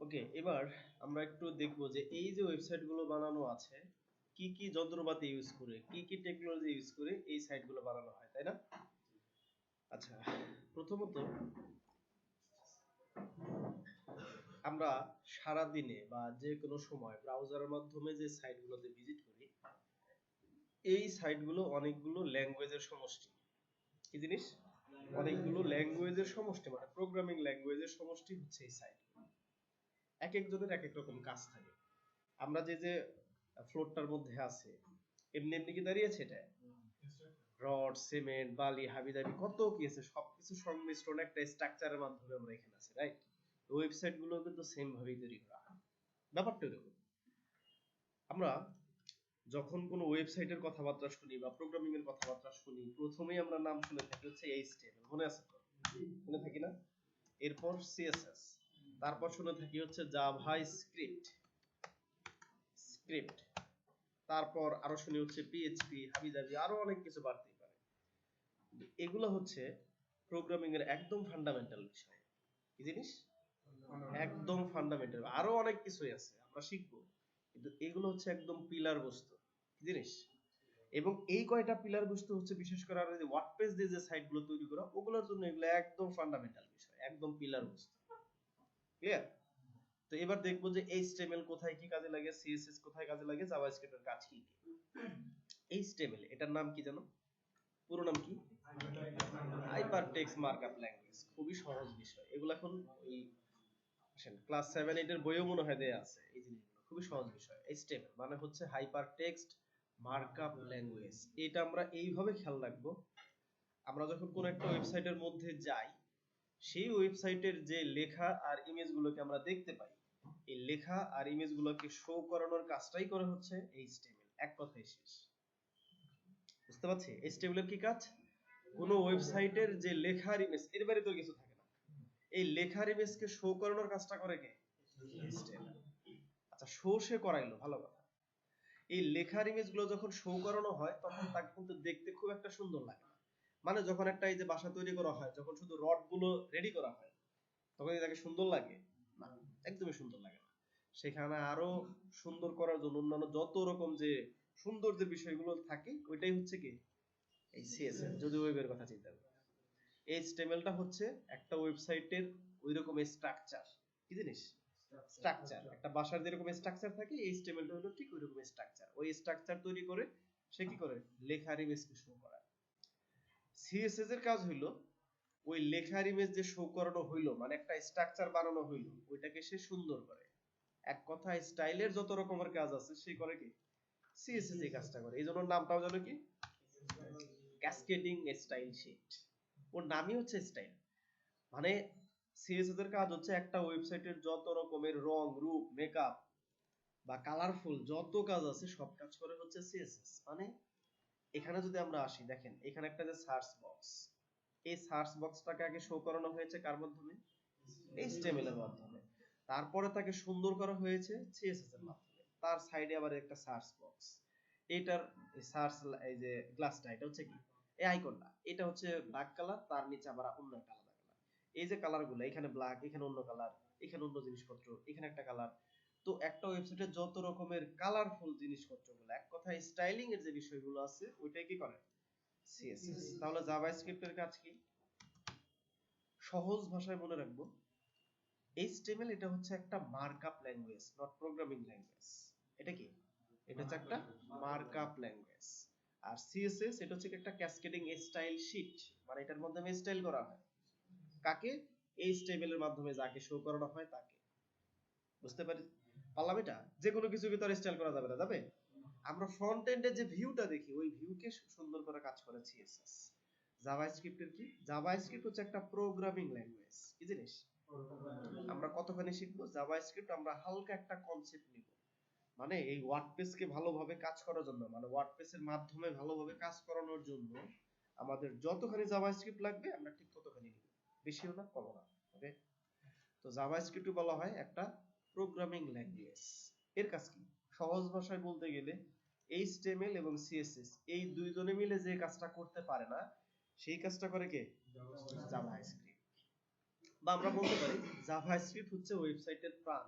ওকে, এবার আমরা একটু দেখব যে এই যে ওয়েবসাইট গুলো বানানো আছে কি কি যন্ত্রপাতি ইউজ করে, কি কি টেকনোলজি ইউজ করে এই সাইট গুলো বানানো হয়, তাই না? আচ্ছা, প্রথমত আমরা সারা দিনে বা যে কোনো সময় ব্রাউজারের মাধ্যমে যে সাইটগুলোতে ভিজিট করি, এই সাইটগুলো অনেকগুলো ল্যাঙ্গুয়েজের সমষ্টি। কি জিনিস? অনেকগুলো ল্যাঙ্গুয়েজের সমষ্টি, মানে প্রোগ্রামিং ল্যাঙ্গুয়েজের সমষ্টি হচ্ছে এই সাইট। এক একজনের এক এক রকম কাজ থাকে। আমরা যে যে ফ্লোরটার মধ্যে আছে, এমনি এমনি কি দাঁড়িয়েছে এটা? রড, সিমেন্ট, বালি, হাবিজাবি কত কি আছে, সবকিছু সংমিশ্রণ একটা স্ট্রাকচারের মাধ্যমে আমরা এখানে আছি, রাইট? ওয়েবসাইট গুলো কিন্তু সেম ভাবেই তৈরি করা হয়। ব্যাপারটা এরকম। আমরা যখন কোনো ওয়েবসাইটের কথাবার্তা শুনি বা প্রোগ্রামিং এর কথাবার্তা শুনি, প্রথমেই আমরা নাম শুনে থাকি হচ্ছে HTML, মনে আছে তো? শুনে থাকি না? এরপর CSS, তারপর শুনে থাকি হচ্ছে জাভাস্ক্রিপ্ট, স্ক্রিপ্ট, তারপর আরো শুনি হচ্ছে PHP, হাবিজাবি, আরো অনেক কিছু বাড়তেই পারে। এগুলো হচ্ছে প্রোগ্রামিং এর একদম ফান্ডামেন্টাল বিষয়। কি জিনিস? একদম ফান্ডামেন্টাল। আরো অনেক কিছুই আছে আমরা শিখবো, কিন্তু এগুলো হচ্ছে একদম পিলার বস্তু। কি জিনিস? এবং এই কয়টা পিলার বস্তু হচ্ছে বিশেষ করে আমরা যে ওয়ার্ডপ্রেস দিয়ে যে সাইটগুলো তৈরি করা, ওগুলোর জন্য এগুলো একদম ফান্ডামেন্টাল বিষয়, একদম পিলার বস্তু। ক্লিয়ার? তো এবার দেখবো যে HTML কোথায় কি কাজে লাগে, CSS কোথায় কাজে লাগে, জাভাস্ক্রিপ্টের কাজ কি কি। HTML এটার নাম কি জানো? পুরো নাম কি? Hyper text markup language. খুবই সহজ বিষয়, এগুলো এখন ওই ক্লাস 7-8 এর বইও মনে হয় দেয়া আছে এই জিনিসগুলো। খুবই সহজ বিষয়। HTML মানে হচ্ছে হাইপার টেক্সট মার্কআপ ল্যাঙ্গুয়েজ। এটা আমরা এইভাবে খেয়াল রাখবো, আমরা যখন কোন একটা ওয়েবসাইটের মধ্যে যাই, সেই ওয়েবসাইটের যে লেখা আর ইমেজগুলোকে আমরা দেখতে পাই, এই লেখা আর ইমেজগুলোকে শো করানোর কাজটাই করে হচ্ছে HTML। এক কথায় শেষ। বুঝতে পারছি HTML এর কি কাজ? কোন ওয়েবসাইটের যে লেখার ইমেজ, এর বাইরে তো কিছু থাকে না। এই লেখার ইমেজকে শো করানোর কাজটা করে কে? HTML। আচ্ছা, শো সে করাইলো, ভালো কথা। এই লেখার ইমেজগুলো যখন শো করানো হয়, তখন তাকে কিন্তু দেখতে খুব একটা সুন্দর লাগে না। মানে যখন একটা এই যে বাসা তৈরি করা হয়, যখন শুধু রড গুলো রেডি করা হয়, তখন তাকে সুন্দর লাগে না, একদমই সুন্দর লাগে না। সেখানে আরো সুন্দর করার জন্য অন্যান্য যত রকম যে সুন্দর যে বিষয়গুলো থাকে, ওইটাই হচ্ছে কি এই CSS, যদি ওয়েবের কথা চিন্তা করি। HTML-টা হচ্ছে একটা ওয়েবসাইটের ওইরকম স্ট্রাকচার। কি জিনিস? স্ট্রাকচার। একটা বাসার যেরকম স্ট্রাকচার থাকে, HTML-টা হলো ঠিক ওইরকম স্ট্রাকচার। ওই স্ট্রাকচার তৈরি করে সে কি করে? লেখার ইমেজকে শো করায়। CSS এর কাজ হইলো ওই লেখার ইমেজ যে শো করানো হইলো, মানে একটা স্ট্রাকচার বানানো হইলো, ওইটাকে সে সুন্দর করে। এক কথায় স্টাইলের যত রকমের কাজ আছে সে করে কি? CSS এই কাজটা করে। এই জন্য নামটাও জানো কি? Cascading style sheet. ওর নামই হচ্ছে স্টাইল। মানে CSS এর কাজ হচ্ছে একটা ওয়েবসাইটের যত রকমের রং, রূপ, মেকআপ বা কালারফুল যত কাজ আছে সব কাজ করে হচ্ছে CSS। মানে এখানে যদি আমরা আসি, দেখেন এখানে একটা যে সার্চ বক্স, এই সার্চ বক্সটাকে আগে শো করানো হয়েছে কার মাধ্যমে? HTML এর মাধ্যমে। তারপরে তাকে সুন্দর করা হয়েছে CSS এর মাধ্যমে। তার সাইডে আবার একটা সার্চ বক্স। এটার সার্চ, এই যে গ্লাসটা, এটা হচ্ছে কি? এই আইকনটা, এটা হচ্ছে ব্ল্যাক কালার, তার নিচে আবার অন্য একটা আলাদা কালার। এই যে কালারগুলো, এখানে ব্ল্যাক, এখানে অন্য কালার, এখানে অন্য জিনিসপত্র, এখানে একটা কালার। তো একটা ওয়েবসাইটে যত রকমের কালারফুল জিনিসপত্রগুলো, এক কথায় স্টাইলিং এর যে বিষয়গুলো আছে, ওইটাই কি করে? CSS। তাহলে জাভাস্ক্রিপ্টের কাজ কি? সহজ ভাষায় মনে রাখবো, HTML এটা হচ্ছে একটা markup language, not programming language. এটা কি? এটা হচ্ছে একটা মার্কআপ ল্যাঙ্গুয়েজ। আর CSS এটা হচ্ছে একটা ক্যাসকেডিং স্টাইল শীট, মানে এটার মাধ্যমে স্টাইল করা হয় কাকে? HTML এর মাধ্যমে যাকে শো করানো হয় তাকে। বুঝতে পারলাম এটা? যে কোনো কিছুকে তো আর স্টাইল করা যাবে না, যাবে? আমরা ফ্রন্ট এন্ডে যে ভিউটা দেখি, ওই ভিউকে সুন্দর করে কাজ করে CSS। জাভাস্ক্রিপ্টের কি? জাভাস্ক্রিপ্ট হচ্ছে একটা প্রোগ্রামিং ল্যাঙ্গুয়েজ। কি জিনিস? আমরা কতখানি শিখবো জাভাস্ক্রিপ্ট, আমরা হালকা একটা কনসেপ্ট নিব। মানে এই ওয়ার্ডপ্রেসকে ভালোভাবে কাজ করার জন্য, মানে ওয়ার্ডপ্রেসের মাধ্যমে ভালোভাবে কাজ করানোর জন্য আমাদের যতখানি জাভাস্ক্রিপ্ট লাগবে আমরা ঠিক ততখানি নিব, বেশিও না কমও না। ওকে? তো জাভাস্ক্রিপ্ট বলা হয় একটা প্রোগ্রামিং ল্যাঙ্গুয়েজ। এর কাজ কি? সহজ ভাষায় বলতে গেলে HTML এবং CSS এই দুইজনে মিলে যে কাজটা করতে পারে না, সেই কাজটা করে কে? জাভাস্ক্রিপ্ট। বা আমরা বলতে পারি জাভাস্ক্রিপ্ট হচ্ছে ওয়েবসাইটের প্রাণ।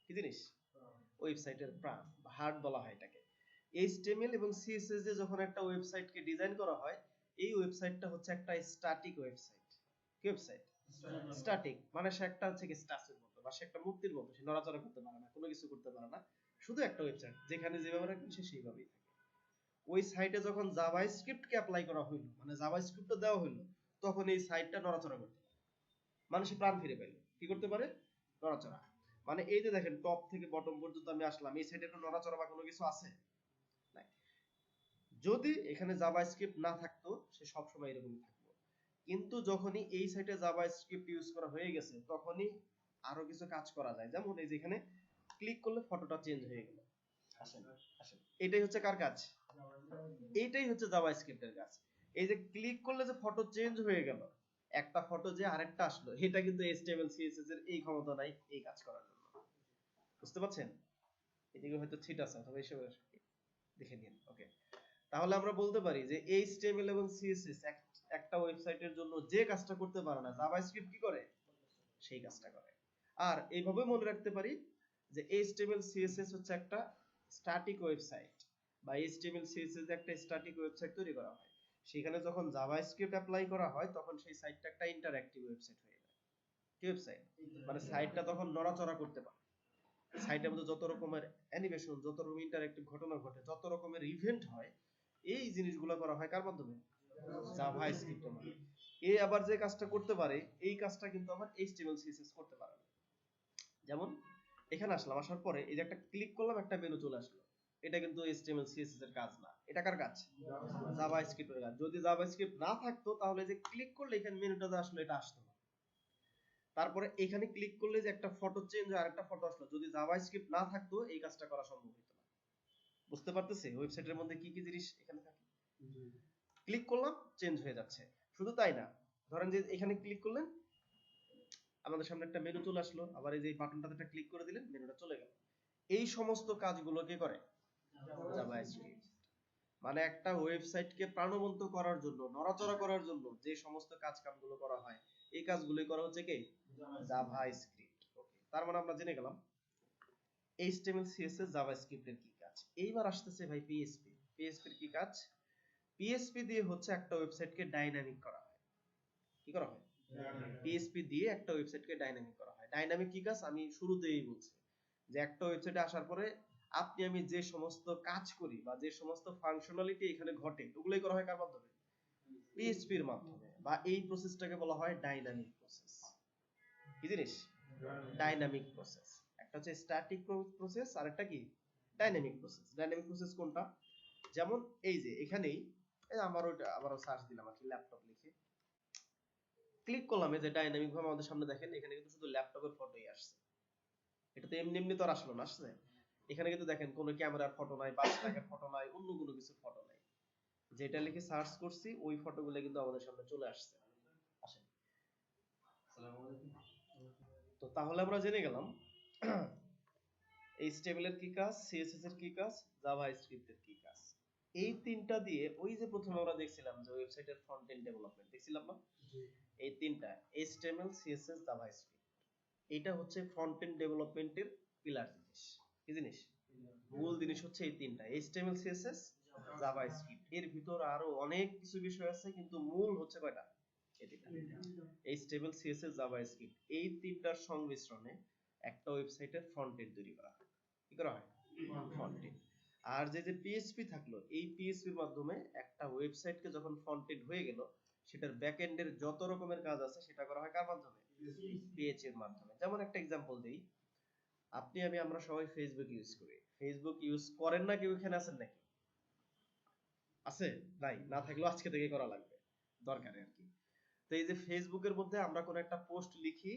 কি জিনিস? ওয়েবসাইটের প্রাণ বা হার্ট বলা হয় এটাকে। HTML এবং CSS দিয়ে যখন একটা ওয়েবসাইটকে ডিজাইন করা হয়, এই ওয়েবসাইটটা হচ্ছে একটা স্ট্যাটিক ওয়েবসাইট। কি ওয়েবসাইট? স্ট্যাটিক মানে সে একটা হচ্ছে কি স্ট্যাচুর মতো বা সে একটা মূর্তির মতো, সে নড়াচড়া করতে পারে না, কোনো কিছু করতে পারে না, শুধু একটা ওয়েবসাইট যেখানে যেভাবে রাখবে সে সেইভাবেই থাকে। ওই সাইটে যখন জাভাস্ক্রিপ্টকে অ্যাপ্লাই করা হইলো, মানে জাভাস্ক্রিপ্টটা দেওয়া হইলো, তখন এই সাইটটা নড়াচড়া করতে পারে, মানুষে প্রাণ ফিরে পেল। কি করতে পারে? নড়াচড়া। মানে এই যে দেখেন টপ থেকে বটম পর্যন্ত আমি আসলাম, এই সাইডে কোনো নড়াচড়া বা কোনো কিছু আছে? নাই। যদি এখানে জাভাস্ক্রিপ্ট না থাকতো সে সবসময় এরকমই থাকতো। কিন্তু যখনই এই সাইটে জাভাস্ক্রিপ্ট ইউজ করা হয়ে গেছে, তখনই আরো কিছু কাজ করা যায়। যেমন এই যে এখানে ক্লিক করলে ফটোটা চেঞ্জ হয়ে গেল। আসেন আসেন, এটাই হচ্ছে কার কাজ? এইটাই হচ্ছে জাভাস্ক্রিপ্টের কাজ। এই যে ক্লিক করলে যে ফটো চেঞ্জ হয়ে গেল, একটা ফটো যে আরেকটা আসলো, এটা কিন্তু HTML CSS এর এই ক্ষমতা নাই এই কাজ করার জন্য। বুঝতে পারছেন? এদিকে হয়তো ছিট আছে, তবে এসব দেখে নিন। ওকে, তাহলে আমরা বলতে পারি যে HTML এবং CSS একটা ওয়েবসাইটের জন্য যে কাজটা করতে পারে না, জাভাস্ক্রিপ্ট কি করে? সেই কাজটা করে। আর এইভাবে মনে রাখতে পারি যে HTML CSS হচ্ছে একটা স্ট্যাটিক ওয়েবসাইট, বা HTML CSS একটা স্ট্যাটিক ওয়েবসাইট তৈরি করা হয়। সেখানে যখন জাভাস্ক্রিপ্ট অ্যাপ্লাই করা হয়, তখন সেই সাইটটা একটা ইন্টারঅ্যাক্টিভ ওয়েবসাইট হয়ে যায়। কি ওয়েবসাইট? মানে সাইটটা তখন নড়াচড়া করতে পারে। সাইটের মধ্যে যত রকমের অ্যানিমেশন, যত রকম ইন্টারঅ্যাক্টিভ ঘটনা ঘটে, যত রকমের ইভেন্ট হয়, এই জিনিসগুলো করা হয় কার মাধ্যমে? জাভাস্ক্রিপ্টের মাধ্যমে। এ আবার যে কাজটা করতে পারে, এই কাজটা কিন্তু আবার HTML CSS করতে পারে না। যেমন এখানে আসলাম, আসার পরে এই যে একটা ক্লিক করলাম, একটা মেনু চলে আসলো, এটা কিন্তু HTML CSS এর কাজ না। এটা কার কাজ? জাভাস্ক্রিপ্টের কাজ। যদি জাভাস্ক্রিপ্ট না থাকতো তাহলে যে ক্লিক করলে এখানে মেনুটা যে আসলো, এটা আসতো না। তারপরে এখানে ক্লিক করলে যে একটা ফটো চেঞ্জ হয়, আরেকটা ফটো আসলো, যদি জাভাস্ক্রিপ্ট না থাকতো এই কাজটা করা সম্ভব হতো না। বুঝতে পারতেছে ওয়েবসাইটের মধ্যে কি কি জিনিস এখানে থাকে? ক্লিক করলাম, চেঞ্জ হয়ে যাচ্ছে। শুধু তাই না, ধরেন যে এখানে ক্লিক করলেন, আমাদের সামনে একটা মেনু চলে আসলো, আবার এই যে বাটনটাতে একটা ক্লিক করে দিলেন, মেনুটা চলে গেল। এই সমস্ত কাজগুলো কে করে? জাভাস্ক্রিপ্ট। মানে একটা ওয়েবসাইটকে প্রাণবন্ত করার জন্য, নড়াচড়া করার জন্য যে সমস্ত কাজ কামগুলো করা হয়, এই কাজগুলোই করা হচ্ছে কে? জাভাস্ক্রিপ্ট। ওকে, তার মানে আমরা জেনে গেলাম HTML CSS জাভাস্ক্রিপ্টের কি কাজ। এইবার আসতেছে ভাই PHP। PHP এর কি কাজ? PHP দিয়ে হচ্ছে একটা ওয়েবসাইটকে ডাইনামিক করা হয়। কি করা হয়? PHP দিয়ে একটা ওয়েবসাইটকে ডাইনামিক করা হয়। ডাইনামিক কি কাজ আমি শুরুতেই বলছি, যে একটা ওয়েবসাইটে আসার পরে আপনি আমি যে সমস্ত কাজ করি বা যে সমস্ত ফাংশনালিটি এখানে ঘটে, ওগুলোই করা হয় কার মাধ্যমে? PHP এর মাধ্যমে। বা এই প্রসেসটাকে বলা হয় ডাইনামিক প্রসেস। কি জিনিস? Dynamic process. একটা হচ্ছে স্ট্যাটিক প্রসেস, আর একটা কি? Dynamic process. ডাইনামিক প্রসেস কোনটা? যেমন এই যে এখানেই আমার ওইটা আবারও সার্চ দিলাম আর কি, ল্যাপটপ লিখে ক্লিক করলাম, এই যে ডাইনামিক ভাবে আমাদের সামনে দেখেন এখানে কিন্তু শুধু ল্যাপটপের ফটোই আসছে। এটা তো এমনি এমনি তো আর আসলো না, আসছে। এখানে কিন্তু দেখেন কোনো ক্যামেরার ফটো নাই, বাচ্চাদের ফটো নাই, অন্য কোনো কিছুর ফটো নাই। যেটা লিখে সার্চ করছি ওই ফটোগুলো কিন্তু আমাদের সামনে চলে আসছে। আসেন, তো তাহলে আমরা জেনে গেলাম HTML এর কি কাজ, CSS এর কি কাজ, জাভাস্ক্রিপ্ট এর কি কাজ। এই তিনটা দিয়ে ওই যে প্রথমে আমরা দেখছিলাম যে ওয়েবসাইটের ফ্রন্ট এন্ড ডেভেলপমেন্ট দেখছিলাম না, এই তিনটা HTML CSS জাভাস্ক্রিপ্ট, এটা হচ্ছে ফ্রন্ট এন্ড ডেভেলপমেন্টের পিলার জিনিস। কি জিনিস? মূল জিনিস হচ্ছে এই তিনটা, HTML CSS জাভাস্ক্রিপ্ট। এর ভিতর আরো অনেক কিছু বিষয় আছে, কিন্তু মূল হচ্ছে কয়টা? এই তিনটা, HTML CSS জাভাস্ক্রিপ্ট। এই তিনটার সংমিশ্রণে একটা ওয়েবসাইটের ফ্রন্ট এন্ড তৈরি করা হয়। কি করা হয়? Front end. আর যে যে PHP থাকলো, এই PHP এর মাধ্যমে একটা ওয়েবসাইটকে যখন ফ্রন্ট এন্ড হয়ে গেল, সেটার ব্যাক এন্ডের যত রকমের কাজ আছে সেটা করা হয় কার মাধ্যমে? PHP এর মাধ্যমে। যেমন একটা এক্সাম্পল দেই, আপনি আমি আমরা সবাই ফেসবুক ইউজ করি। ফেসবুক ইউজ করেন না কেউ এখানে আছেন নাকি? আছে? নাই, না থাকলেও আজকে থেকে করা লাগবে, দরকারে আর কি। তো এই যে ফেসবুকের মধ্যে আমরা কোনো একটা পোস্ট লিখি,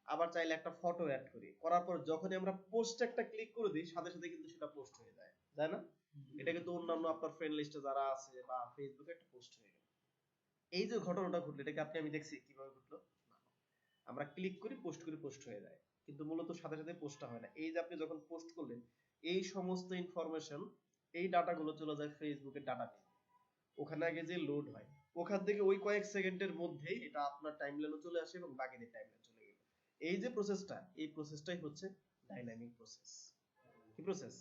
আবার চাইলে একটা ফটো অ্যাড করি, করার পর যখনই আমরা পোস্ট একটা ক্লিক করে দিই, সাথে সাথে কিন্তু সেটা পোস্ট হয়ে যায়, তাই না? এটা কিন্তু অন্যান্য আপনার ফ্রেন্ড লিস্টে যারা আছে বা ফেসবুকে একটা পোস্ট হয়ে গেল। এই যে ঘটনাটা ঘটলো, এটাকে আপনি আমি দেখছি কিভাবে ঘটলো? আমরা ক্লিক করি, পোস্ট করি, পোস্ট হয়ে যায়, কিন্তু মূলত সাথে সাথে পোস্টটা হয় না। এই যে আপনি যখন পোস্ট করলেন, এই সমস্ত ইনফরমেশন, এই ডাটাগুলো চলে যায় ফেসবুকের ডাটাবেজে। ওখানে আগে যে লোড হয়, ওখান থেকে ওই কয়েক সেকেন্ডের মধ্যেই এটা আপনার টাইমলাইনে চলে আসে এবং বাকিদের টাইমলাইনে চলে গেল। এই যে প্রসেসটা, এই প্রসেসটাই হচ্ছে ডাইনামিক প্রসেস। কি প্রসেস?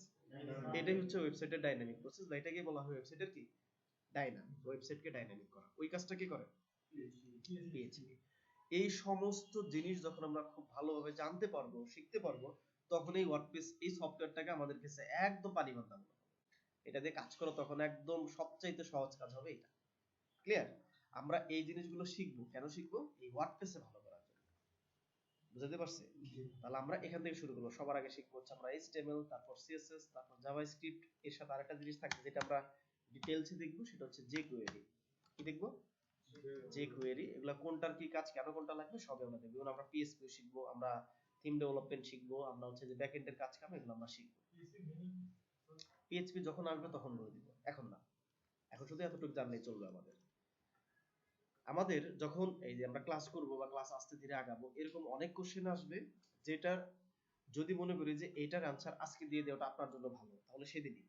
এটাই হচ্ছে ওয়েবসাইটের ডাইনামিক প্রসেস, বা এটাকে বলা হয় ওয়েবসাইটের কি ডাইনামিক, ওয়েবসাইটকে ডাইনামিক করা। ওই কাজটা কি করে পিএইচপি। এই সমস্ত জিনিস যখন আমরা খুব ভালোভাবে জানতে পারবো, শিখতে পারবো, তখন এই ওয়ার্ডপ্রেস এই সফটওয়্যারটাকে আমাদের কাছে একদম পানি বান্ধা মনে হবে। এটা দিয়ে কাজ করা তখন একদম সবচাইতে সহজ কাজ হবে এটা। ক্লিয়ার? আমরা এই জিনিসগুলো শিখবো, কেন শিখবো? এই ওয়ার্ডপ্রেসে ভালো করার জন্য। বুঝতে পারছি? তাহলে আমরা এখান থেকে শুরু করবো। সবার আগে শিখবো হচ্ছে আমরা HTML, তারপর CSS, তারপর জাভাস্ক্রিপ্ট। এর সাথে আরেকটা জিনিস থাকবে যেটা আমরা ডিটেইলসে দেখবো, সেটা হচ্ছে jQuery। কি দেখবো? jQuery। এগুলা কোনটার কি কাজ, কেন কোনটা লাগবে, সবই আমরা দেখবো। এবং আমরা PHP শিখবো, আমরা থিম ডেভেলপমেন্ট শিখবো, আমরা হচ্ছে যে ব্যাকএন্ডের কাজ কাম এগুলো আমরা শিখবো। PHP যখন আসবে তখন বলে দিব, এখন না। এখন শুধু এতটুকু জানলেই চলবে আমাদের। আমাদের যখন এই যে আমরা ক্লাস করব বা ক্লাস আস্তে ধীরে আগাবো, এরকম অনেক কোশ্চেন আসবে যেটার যদি মনে করি যে এটার আনসার আজকে দিয়ে দেওয়াটা আপনার জন্য ভালো, তাহলে সেদিনই।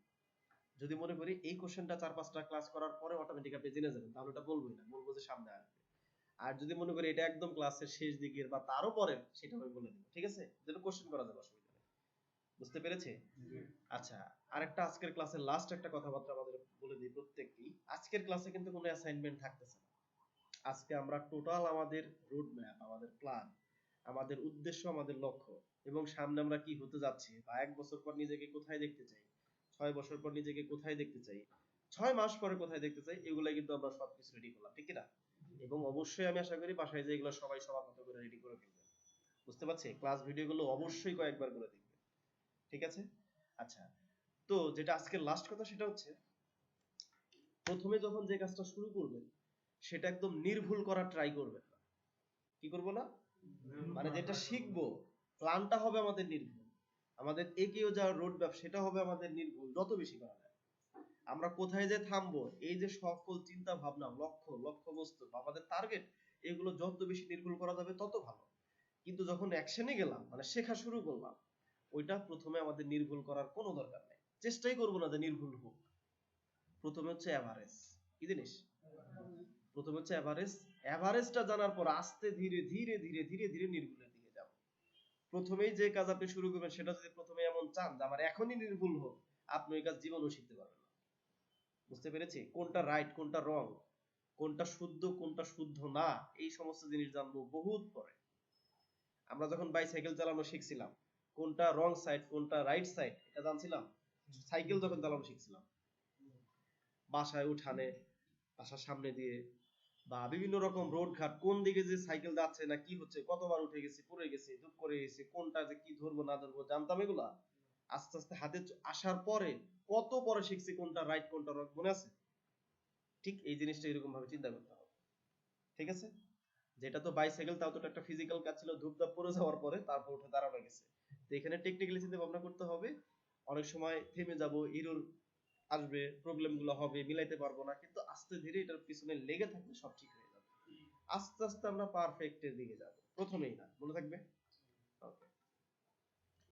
যদি মনে করি এই কোশ্চেনটা 4-5টা ক্লাস করার পরে অটোমেটিক আপনি জেনে যাবেন, তাহলে ওটা বলবোই না, বলবো যে সামনে আসবে। আর যদি মনে করি এটা একদম ক্লাসের শেষ দিকের বা তারও পরে, সেটা আমি বলে দেবো, ঠিক আছে? যেন কোশ্চেন করা যাবে, অসুবিধা নেই। বুঝতে পেরেছে? আচ্ছা, আরেকটা আজকের ক্লাসের লাস্ট একটা কথাবার্তা আমাদের বলে দিই প্রত্যেককেই। আজকের ক্লাসে কিন্তু কোনো অ্যাসাইনমেন্ট থাকতেছে না। আজকে আমরা টোটাল আমাদের রোড ম্যাপ, আমাদের প্ল্যান, আমাদের উদ্দেশ্য, আমাদের লক্ষ্য, এবং সামনে আমরা কি হতে যাচ্ছি, বা 1 বছর পর নিজেকে কোথায় দেখতে চাই, 6 বছর পর নিজেকে কোথায় দেখতে চাই, 6 মাস পরে কোথায় দেখতে চাই, এগুলাই কিন্তু আমরা সবকিছু রেডি করলাম, ঠিক না? এবং অবশ্যই আমি আশা করি বাসায় যে এগুলো সবাই সবার মতো করে রেডি করে ফেলবেন। বুঝতে পারছি? ক্লাস ভিডিওগুলো অবশ্যই কয়েকবার করে দেখবেন, ঠিক আছে? আচ্ছা, তো যেটা আজকের লাস্ট কথা সেটা হচ্ছে, প্রথমে যখন যে কাজটা শুরু করবেন সেটা একদম নির্ভুল করার ট্রাই করবেন না। কি করবো না? মানে যেটা শিখবো প্ল্যানটা হবে আমাদের নির্ভুল, আমাদের এগিয়ে যাওয়ার রোড ম্যাপ সেটা হবে আমাদের নির্ভুল, যত বেশি করা যায়। আমরা কোথায় যে থামবো, এই যে সকল চিন্তা ভাবনা, লক্ষ্য, লক্ষ্যবস্তু, আমাদের টার্গেট, এগুলো যত বেশি নির্ভুল করা যাবে তত ভালো। কিন্তু যখন অ্যাকশনে গেলাম, মানে শেখা শুরু করলাম, ওইটা প্রথমে আমাদের নির্ভুল করার কোনো দরকার নেই, চেষ্টাই করবো না যে নির্ভুল হোক। প্রথমে হচ্ছে এভারেজ। কি জিনিস? প্রথমে হচ্ছে এভারেজ। এভারেজটা জানার পর আস্তে ধীরে ধীরে ধীরে ধীরে ধীরে নির্ভুলের দিকে যাব। প্রথমেই যে কাজ আপনি শুরু করবেন সেটা যদি প্রথমে এমন চান যে আমার এখনই নির্ভুল হোক, আপনি ওই কাজ জীবনেও শিখতে পারবেন না। বুঝতে পেরেছি? কোনটা রাইট, কোনটা রং, কোনটা শুদ্ধ, কোনটা শুদ্ধ না, এই সমস্ত জিনিস জানবো বহুত পরে। আমরা যখন বাইসাইকেল চালানো শিখছিলাম, কোনটা রং সাইড, কোনটা রাইট সাইড, এটা জানছিলাম সাইকেল যখন চালানো শিখছিলাম। বাসায় উঠানে, বাসার সামনে দিয়ে, বা বিভিন্ন রকম রোড ঘাট, কোন দিকে যে সাইকেল যাচ্ছে না কি হচ্ছে, কতবার উঠে গেছি, পড়ে গেছি, দুঃখ করে গেছি, কোনটা যে কি ধরবো না ধরবো জানতাম এগুলা। আস্তে আস্তে হাতে আসার পরে কত পরে শিখছি কোনটা রাইট কোনটা রং, মনে আছে? ঠিক এই জিনিসটা এরকম ভাবে চিন্তা করতে হবে, ঠিক আছে? যেটা তো বাইসাইকেল, তাও তো একটা ফিজিক্যাল কাজ ছিল, ধূপধাপ পড়ে যাওয়ার পরে তারপর উঠে দাঁড়ানো গেছে। তো এখানে টেকনিক্যালি চিন্তা ভাবনা করতে হবে। অনেক সময় থেমে যাব, এরর আসবে, প্রবলেম গুলো হবে, মিলাইতে পারবো না, কিন্তু আস্তে ধীরে এটার পিছনে লেগে থাকলে সব ঠিক হয়ে যাবে। আস্তে আস্তে আমরা পারফেক্টের দিকে যাব, প্রথমেই না, মনে থাকবে।